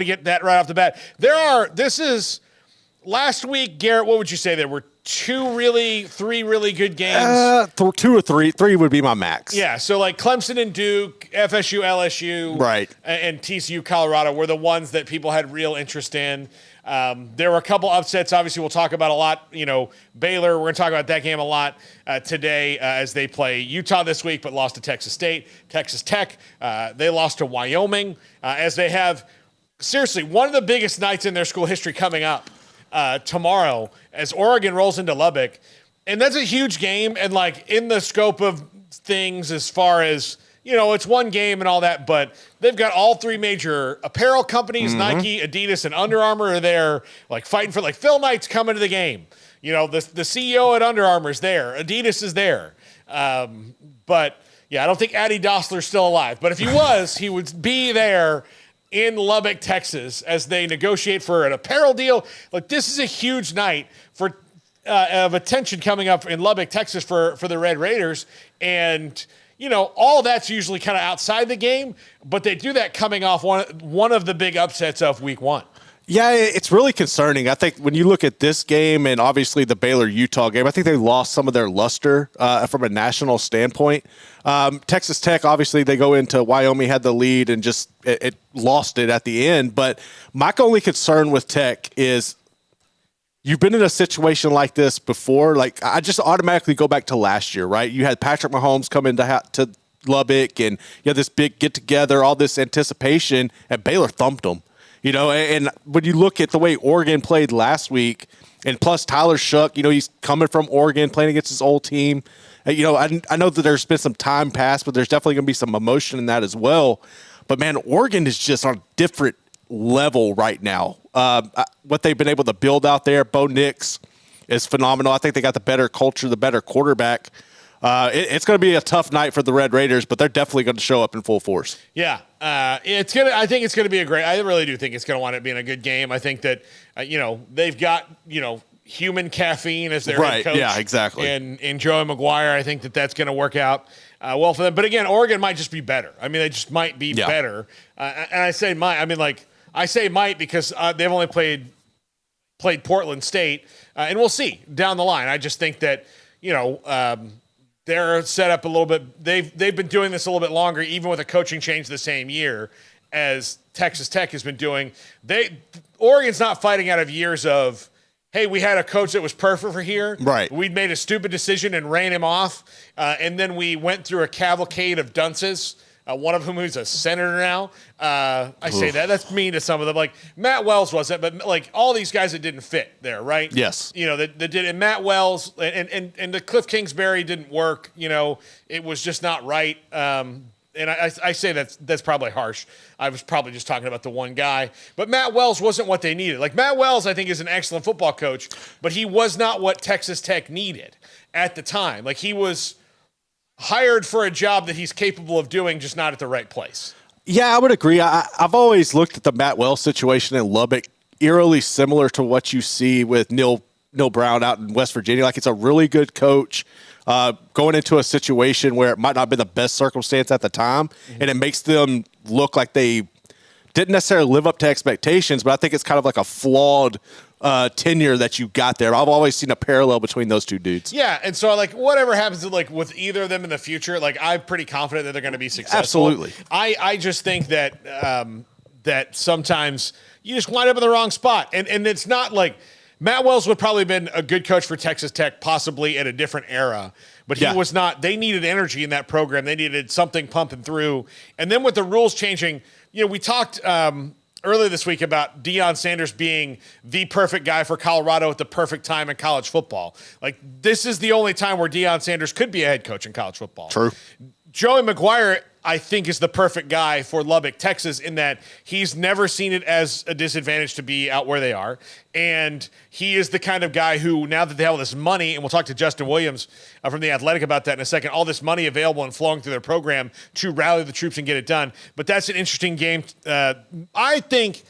to get that right off the bat. Last week, Garrett, what would you say? There were three really good games? 2 or 3. 3 would be my max. Yeah, so like Clemson and Duke, FSU, LSU, right, and TCU, Colorado were the ones that people had real interest in. There were a couple upsets. Obviously, we'll talk about a lot. Baylor, we're going to talk about that game a lot today as they play Utah this week, but lost to Texas State. Texas Tech, they lost to Wyoming as they have, seriously, one of the biggest nights in their school history coming up tomorrow as Oregon rolls into Lubbock. And that's a huge game. And like in the scope of things as far as, it's one game and all that, but they've got all 3 major apparel companies, Nike, Adidas, and Under Armour are there, like fighting for, like Phil Knight's coming to the game. The CEO at Under Armour is there. Adidas is there. But yeah, I don't think Addy Dossler's still alive. But if he was, he would be there in Lubbock, Texas, as they negotiate for an apparel deal. Like, this is a huge night of attention coming up in Lubbock, Texas for the Red Raiders. And, all that's usually kind of outside the game, but they do that coming off one of the big upsets of week 1. Yeah, it's really concerning. I think when you look at this game and obviously the Baylor-Utah game, I think they lost some of their luster from a national standpoint. Texas Tech, obviously, they go into Wyoming, had the lead, and just it lost it at the end. But my only concern with Tech is you've been in a situation like this before. Like, I just automatically go back to last year, right? You had Patrick Mahomes come into Lubbock, and you had this big get-together, all this anticipation, and Baylor thumped them. And when you look at the way Oregon played last week, and plus Tyler Shough, he's coming from Oregon, playing against his old team. I know that there's been some time passed, but there's definitely going to be some emotion in that as well. But, man, Oregon is just on a different level right now. What they've been able to build out there, Bo Nix is phenomenal. I think they got the better culture, the better quarterback. It's going to be a tough night for the Red Raiders, but they're definitely going to show up in full force. Yeah, I think it's going to be I really do think it's going to wind up being a good game. I think that they've got human caffeine as their head coach. Yeah, exactly. And Joey McGuire, I think that's going to work out well for them. But again, Oregon might just be better. I mean, they just might be better. And I say might. I mean, I say might because they've only played Portland State, and we'll see down the line. I just think that they're set up a little bit. They've been doing this a little bit longer, even with a coaching change the same year as Texas Tech has been doing. Oregon's not fighting out of years of, hey, we had a coach that was perfect for here. Right. We'd made a stupid decision and ran him off, and then we went through a cavalcade of dunces. One of whom who's a senator now. I say that's mean to some of them. Like Matt Wells wasn't, but like all these guys that didn't fit there, right? Yes. That did. And Matt Wells and the Cliff Kingsbury didn't work. It was just not right. And I say that's probably harsh. I was probably just talking about the one guy. But Matt Wells wasn't what they needed. Like Matt Wells, I think, is an excellent football coach, but he was not what Texas Tech needed at the time. Like he was hired for a job that he's capable of doing, just not at the right place. Yeah, I would agree. I've always looked at the Matt Wells situation in Lubbock eerily similar to what you see with Neil Brown out in West Virginia. Like, it's a really good coach going into a situation where it might not have been the best circumstance at the time, and it makes them look like they didn't necessarily live up to expectations, but I think it's kind of like a flawed tenure that you got there. I've always seen a parallel between those two dudes. Yeah, and so like whatever happens with either of them in the future, like I'm pretty confident that they're going to be successful. Absolutely. I just think that that sometimes you just wind up in the wrong spot, and it's not like Matt Wells would probably have been a good coach for Texas Tech, possibly at a different era, but he was not. They needed energy in that program. They needed something pumping through, and then with the rules changing, we talked earlier this week about Deion Sanders being the perfect guy for Colorado at the perfect time in college football. Like, this is the only time where Deion Sanders could be a head coach in college football. True. Joey McGuire, I think, is the perfect guy for Lubbock, Texas, in that he's never seen it as a disadvantage to be out where they are. And he is the kind of guy who, now that they have all this money, and we'll talk to Justin Williams from The Athletic about that in a second, all this money available and flowing through their program to rally the troops and get it done. But that's an interesting game. I think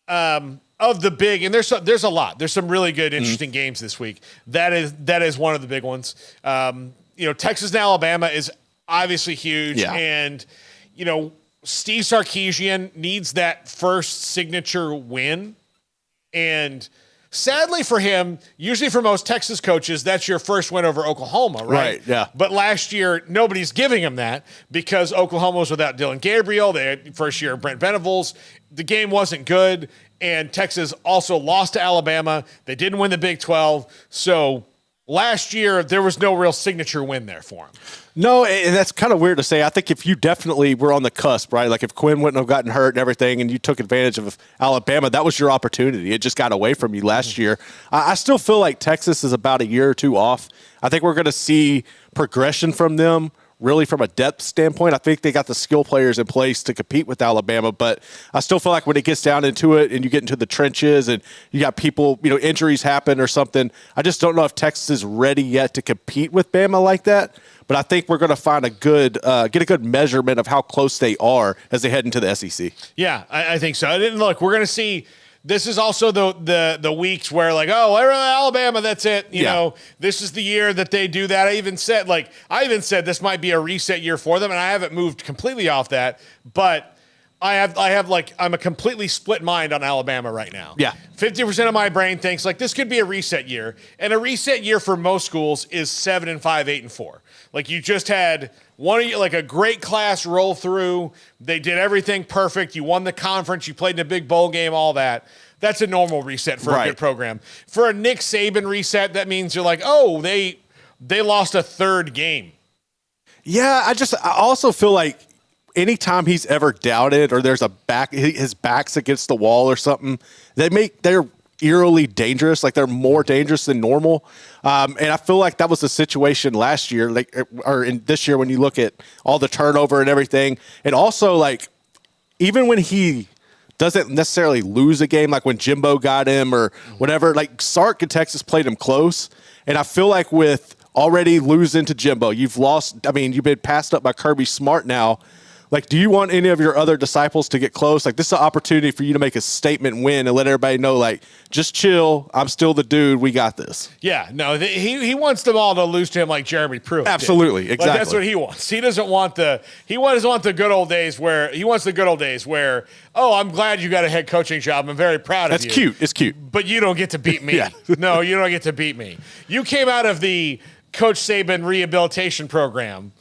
of the big, and there's a lot. There's some really good, interesting games this week. That is one of the big ones. Texas and Alabama is obviously huge. Yeah. And, Steve Sarkisian needs that first signature win. And sadly for him, usually for most Texas coaches, that's your first win over Oklahoma, right? Right, yeah. But last year, nobody's giving him that because Oklahoma was without Dylan Gabriel. They had first year Brent Venables. The game wasn't good, and Texas also lost to Alabama. They didn't win the Big 12. So last year, there was no real signature win there for him. No, and that's kind of weird to say. I think if you definitely were on the cusp, right? Like if Quinn wouldn't have gotten hurt and everything and you took advantage of Alabama, that was your opportunity. It just got away from you last year. I still feel like Texas is about a year or two off. I think we're going to see progression from them, really from a depth standpoint. I think they got the skill players in place to compete with Alabama, but I still feel like when it gets down into it and you get into the trenches and you got people, injuries happen or something, I just don't know if Texas is ready yet to compete with Bama like that. But I think we're going to find get a good measurement of how close they are as they head into the SEC. Yeah, I think so. And look, we're going to see. This is also the weeks where Alabama, that's it. You know, this is the year that they do that. I even said this might be a reset year for them, and I haven't moved completely off that, but I'm a completely split mind on Alabama right now. Yeah. 50% of my brain thinks this could be a reset year. And a reset year for most schools is 7-5, 8-4. You just had a great class roll through. They did everything perfect. You won the conference. You played in a big bowl game, all that. That's a normal reset for a good program. For a Nick Saban reset, that means you're they lost a third game. Yeah, I also feel like anytime he's ever doubted or there's his back's against the wall or something, they're eerily dangerous. They're more dangerous than normal. And I feel like that was the situation last year, or in this year when you look at all the turnover and everything. And also, even when he doesn't necessarily lose a game, like when Jimbo got him or whatever, Sark and Texas played him close. And I feel like with already losing to Jimbo, you've been passed up by Kirby Smart now. Do you want any of your other disciples to get close? This is an opportunity for you to make a statement win and let everybody know, just chill. I'm still the dude. We got this. Yeah, no, he wants them all to lose to him like Jeremy Pruitt. Absolutely, did. exactly. That's what he wants. He doesn't want the good old days where I'm glad you got a head coaching job. I'm very proud of you. That's cute. It's cute. But you don't get to beat me. Yeah. No, you don't get to beat me. You came out of the Coach Saban rehabilitation program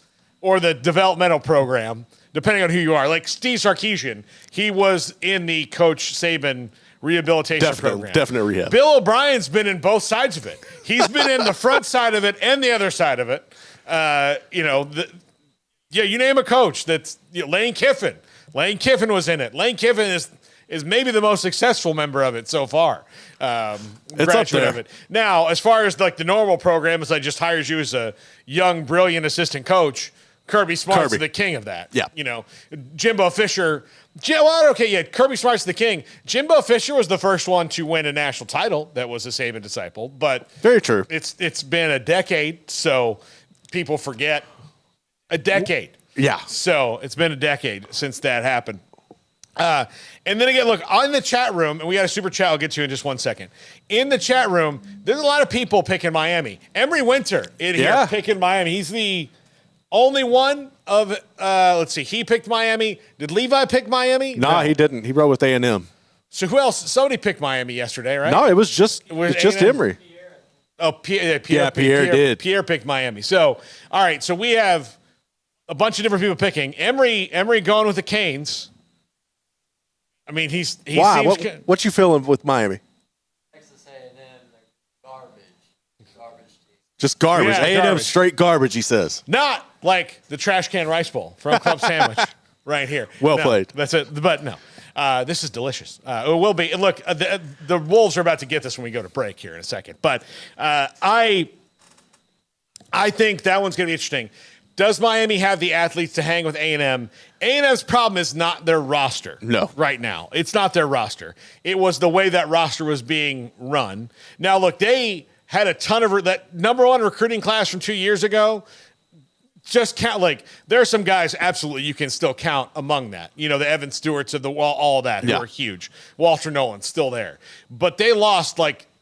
or the developmental program, depending on who you are. Steve Sarkisian, he was in the Coach Saban rehabilitation program. Definite rehab. Bill O'Brien's been in both sides of it. He's been in the front side of it and the other side of it. You name a coach that's Lane Kiffin. Lane Kiffin was in it. Lane Kiffin is maybe the most successful member of it so far. It's up there. Of it. Now, as far as the normal program, as I just hires you as a young, brilliant assistant coach, Kirby Smart's the king of that. Yeah. Jimbo Fisher. Kirby Smart's the king. Jimbo Fisher was the first one to win a national title that was a Saban disciple. But very true. It's been a decade, so people forget. A decade. Yeah. So it's been a decade since that happened. And then again, look, on the chat room, and we got a super chat I'll get to in just 1 second. In the chat room, there's a lot of people picking Miami. Emery Winter in here picking Miami. He's the only one of, let's see, he picked Miami. Did Levi pick Miami? No, he didn't. He rode with A&M. So who else? Somebody picked Miami yesterday, right? No, it was just Emery. Oh, Pierre did. Pierre picked Miami. So, all right, so we have a bunch of different people picking. Emery going with the Canes. I mean, he wow. seems... What you feeling with Miami? Texas A&M, they're garbage. Garbage team. Just garbage. Yeah, A&M garbage. straight garbage, he says. Not like the trash can rice bowl from Club Sandwich right here. Well played. That's it. But no, this is delicious. It will be. Look, the Wolves are about to get this when we go to break here in a second. But I think that one's going to be interesting. Does Miami have the athletes to hang with A&M? A&M's problem is not their roster. No. Right now. It's not their roster. It was the way that roster was being run. Now, look, they had a ton of that number one recruiting class from 2 years ago. Just count, there are some guys absolutely you can still count among that. The Evan Stewarts of the wall, all that, who are huge. Walter Nolan's still there. But they lost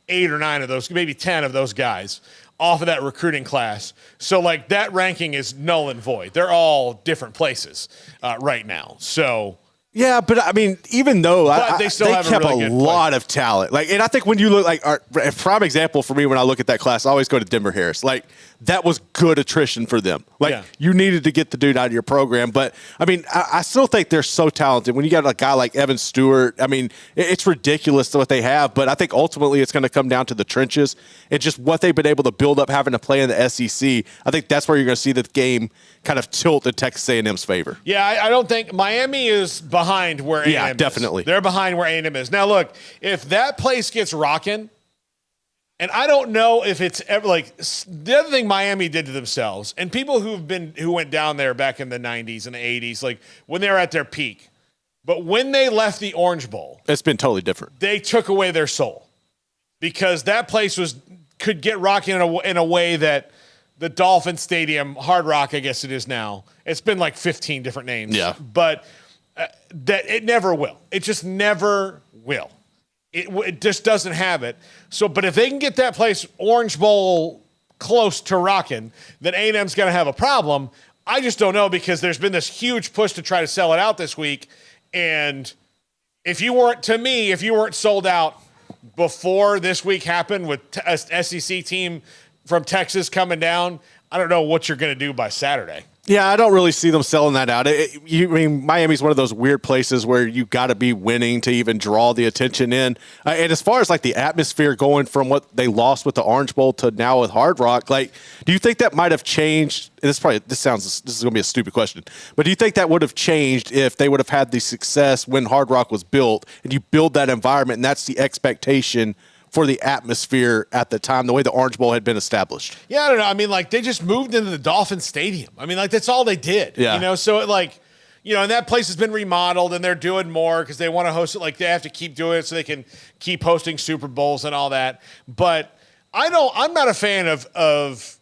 8 or 9 of those, maybe 10 of those guys off of that recruiting class. So, like, that ranking is null and void. They're all different places right now. So, yeah, but I mean, even though they still have kept a really good lot of talent, like, and I think when you look like a prime example for me when I look at that class, I always go to Denver Harris. Like, that was good attrition for them. Like, you needed to get the dude out of your program, but I mean, I still think they're so talented. When you got a guy like Evan Stewart, I mean, it's ridiculous what they have. But I think ultimately it's going to come down to the trenches and just what they've been able to build up, having to play in the SEC. I think that's where you're going to see the game kind of tilt in Texas A&M's favor. Yeah, I don't think Miami is behind where A&M is. Yeah, definitely. They're behind where A&M is. Now, look, if that place gets rocking, and I don't know if it's ever like the other thing Miami did to themselves, and people who went down there back in the 90s and the 80s, like when they were at their peak, but when they left the Orange Bowl, it's been totally different. They took away their soul because that place could get rocking in a way that the Dolphin Stadium, Hard Rock, I guess it is now. It's been like 15 different names. Yeah, but that it never will. It just never will. It just doesn't have it. So, but if they can get that place Orange Bowl close to rocking, then A&M's going to have a problem. I just don't know because there's been this huge push to try to sell it out this week. And if you weren't sold out before this week happened with a SEC team from Texas coming down, I don't know what you're going to do by Saturday. Yeah, I don't really see them selling that out. I mean, Miami's one of those weird places where you got to be winning to even draw the attention in. And as far as like the atmosphere going from what they lost with the Orange Bowl to now with Hard Rock, like, do you think that might have changed? This is going to be a stupid question, but do you think that would have changed if they would have had the success when Hard Rock was built and you build that environment and that's the expectation for the atmosphere at the time, the way the Orange Bowl had been established? Yeah, I don't know. I mean, like, they just moved into the Dolphin Stadium. I mean, like, that's all they did. Yeah. You know, so and that place has been remodeled and they're doing more because they want to host it. Like, they have to keep doing it so they can keep hosting Super Bowls and all that. But I'm not a fan of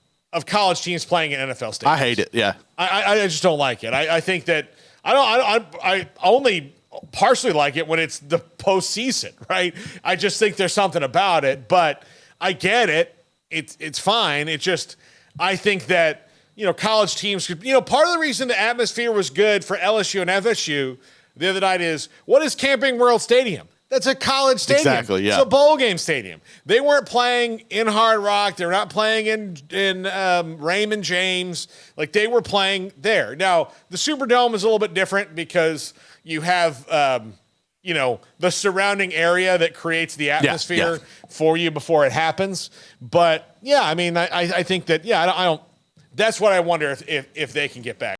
college teams playing in NFL stadiums. I hate it. Yeah. I just don't like it. I think that I only partially like it when it's the postseason, right? I just think there's something about it, but I get it. It's fine. It just, I think that, college teams could, part of the reason the atmosphere was good for LSU and FSU the other night is, what is Camping World Stadium? That's a college stadium. Exactly, yeah. It's a bowl game stadium. They weren't playing in Hard Rock. They're not playing in Raymond James. Like, they were playing there. Now, the Superdome is a little bit different because you have, the surrounding area that creates the atmosphere for you before it happens. But, yeah, I mean, I think that, I don't. That's what I wonder if they can get back.